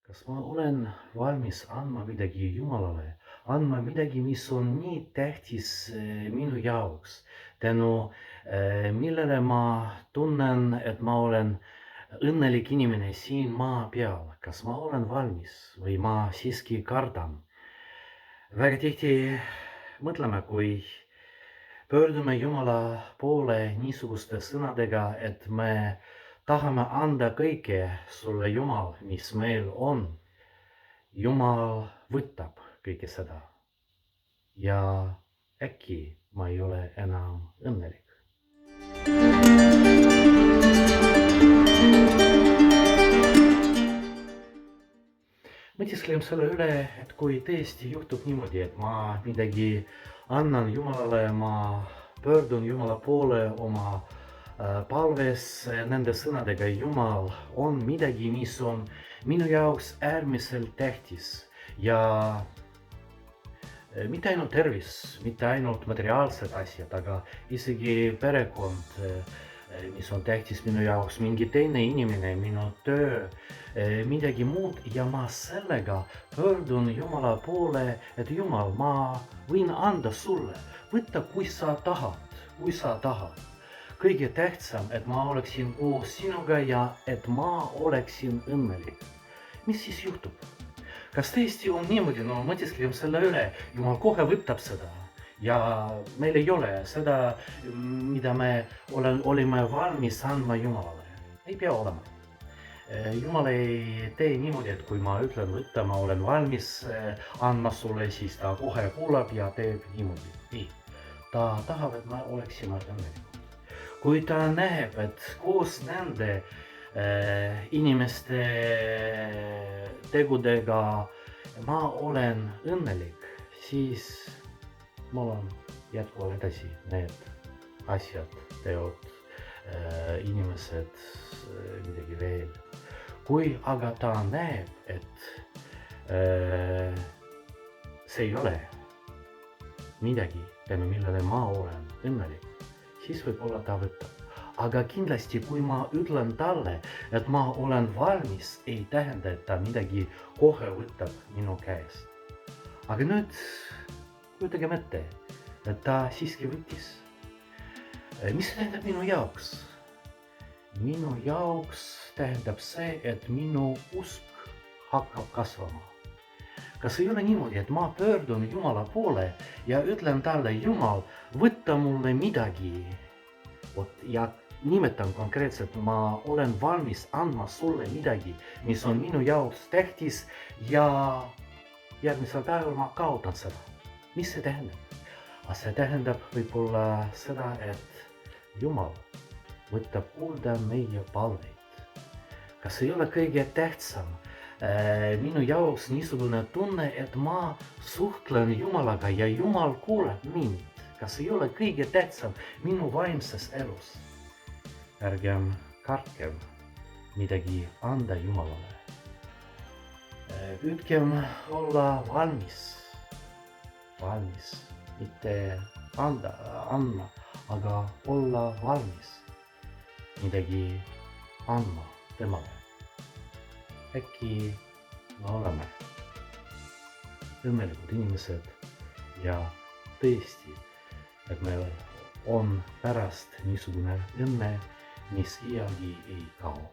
Kas ma olen valmis andma midagi Jumalale, andma midagi, mis on nii tähtis minu jaoks, tänu millele ma tunnen, et ma olen õnnelik inimene siin maa peal. Kas ma olen valmis või ma siiski kardan? Väga tihti mõtleme, kui pöördume Jumala poole niisuguste sõnadega, et me tahame anda kõike sulle, Jumal, mis meil on. Jumal võtab kõike seda ja äkki ma ei ole enam õnnelik. Mõtiskleme selle üle, et kui tõesti juhtub niimoodi, et ma midagi annan Jumalale, ma pöördun Jumala poole oma palves nende sõnadega, Jumal on midagi, mis on minu jaoks äärmiselt tähtis ja mitte ainult tervis, mitte ainult materiaalsed asjad, aga isegi perekond, mis on tähtis minu jaoks, mingi teine inimene, minu töö, midagi muud ja ma sellega pöördun Jumala poole, et Jumal, ma võin anda sulle, võtta, kui sa tahad. Kõige tähtsam, et ma oleksin koos sinuga ja et ma oleksin õnnelik. Mis siis juhtub? Kas tõesti on niimoodi, no mõtiskleme selle üle, Jumal kohe võtab seda ja meil ei ole seda, mida me olime valmis andma Jumalale. Ei pea olema. Jumal ei tee niimoodi, et kui ma ütlen võtta, ma olen valmis andma sulle, siis ta kohe kuulab ja teeb niimoodi. Ei, ta tahab, et me oleksime õnnelikud. Kui ta näeb, et koos nende inimeste tegudega ma olen õnnelik, siis mul on jätkuvalt edasi need asjad, teod, inimesed, midagi veel. Kui aga ta näeb, et see ei ole midagi, tänu millele ma olen õnnelik, siis võib-olla ta võtab. Aga kindlasti, kui ma ütlen talle, et ma olen valmis, ei tähenda, et ta midagi kohe võtab minu käest. Aga nüüd kujutagem ette, et ta siiski võttis. Mis see tähendab minu jaoks? Minu jaoks tähendab see, et minu usk hakkab kasvama. Kas ei ole niimoodi, et ma pöördun Jumala poole ja ütlen talle, Jumal, võtta mulle midagi. Ja nimetan konkreetselt, ma olen valmis andma sulle midagi, mis on minu jaoks tähtis ja järgmisel päeval ma kaotan seda. Mis see tähendab? See tähendab võib-olla seda, et Jumal võtab kuulda meie palveid. Kas ei ole kõige tähtsam minu jaoks niisugune tunne, et ma suhtlen Jumalaga ja Jumal kuulab mind? Kas ei ole kõige tähtsam minu vaimses elus? Ärgem kartkem midagi anda Jumalale. Püüdkem olla valmis, mitte andma, aga olla valmis midagi andma temale. Äkki me oleme õnnelikud inimesed ja tõesti, et meil on pärast niisugune õnne, mis iialgi ei kao.